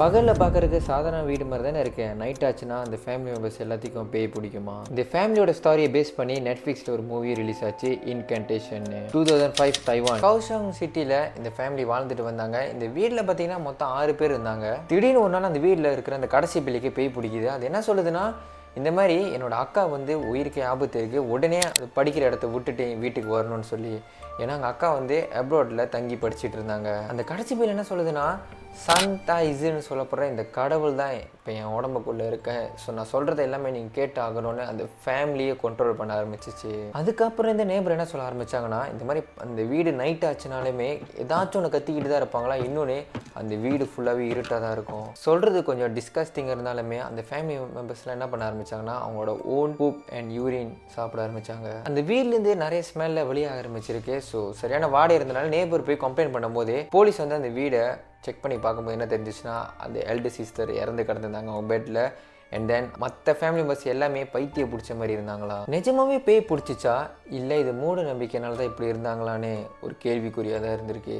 பகலில் பார்க்குறதுக்கு சாதாரண வீடு மாதிரி தானே இருக்கேன். நைட் ஆச்சுன்னா அந்த ஃபேமிலி மெம்பர்ஸ் எல்லாத்துக்கும் பேய் பிடிக்குமா? இந்த ஃபேமிலியோட ஸ்டாரியை பேஸ் பண்ணி நெட்ஃப்ளிக்ஸில் ஒரு மூவி ரிலீஸ் ஆச்சு, இன்கன்டேஷன். 2005 தைவான் கவுசாங் சிட்டியில் இந்த ஃபேமிலி வாழ்ந்துட்டு வந்தாங்க. இந்த வீட்டில் பார்த்தீங்கன்னா மொத்தம் 6 பேர் இருந்தாங்க. திடீர்னு ஒரு நாள் அந்த வீட்டில் இருக்கிற அந்த கடைசி பிள்ளைக்கு பேய் பிடிக்குது. அது என்ன சொல்லுதுன்னா, இந்த மாதிரி என்னோட அக்கா வந்து உயிருக்கு ஆபத்து இருக்குது, உடனே அது படிக்கிற இடத்த விட்டுட்டு வீட்டுக்கு வரணும்னு சொல்லி. ஏன்னா எங்கள் அக்கா வந்து அப்ராடில் தங்கி படிச்சுட்டு இருந்தாங்க. அந்த கடைசி பேர் என்ன சொல்லுதுன்னா, சன்டைஸுன்னு சொல்லப்படுற இந்த கடவுள் தான் இப்போ என் உடம்புக்குள்ளே இருக்கேன். ஸோ நான் சொல்கிறத எல்லாமே நீங்கள் கேட்டு ஆகணும்னு அந்த ஃபேமிலியை கண்ட்ரோல் பண்ண ஆரம்பிச்சிச்சு. அதுக்கப்புறம் இந்த நேபர் என்ன சொல்ல ஆரம்பித்தாங்கன்னா, இந்த மாதிரி அந்த வீடு நைட் ஆச்சுனாலுமே ஏதாச்சும் ஒன்று கத்திக்கிட்டு தான் இருப்பாங்களா. இன்னொன்று அந்த வீடு ஃபுல்லாகவே இருட்டாக தான் இருக்கும். சொல்கிறது கொஞ்சம் டிஸ்கஸ்டிங் இருந்தாலுமே அந்த ஃபேமிலி மெம்பர்ஸ்லாம் என்ன பண்ண ஆரம்பித்தாங்கன்னா, அவங்களோட ஓன் பூப் அண்ட் யூரின் சாப்பிட ஆரம்பித்தாங்க. அந்த வீட்லேருந்து நிறைய ஸ்மெல்ல வெளியாக ஆரம்பிச்சிருக்கு. ஸோ சரியான வாடகை இருந்தனால நேபர் போய் கம்ப்ளைண்ட் பண்ணும்போது போலீஸ் வந்து அந்த வீடை செக் பண்ணி பார்க்கும்போது என்ன தெரிஞ்சிச்சுன்னா, அந்த எல்டர் சிஸ்டர் இறந்து கிடந்திருந்தாங்க அவங்க பெட்டில். அண்ட் தென் மற்ற ஃபேமிலி மெம்பர்ஸ் எல்லாமே பைத்திய பிடிச்ச மாதிரி இருந்தாங்களா. நிஜமாவே பேய் பிடிச்சிச்சா இல்லை இது மூட நம்பிக்கைனால தான் இப்படி இருந்தாங்களான்னு ஒரு கேள்விக்குறியாக தான் இருந்திருக்கு.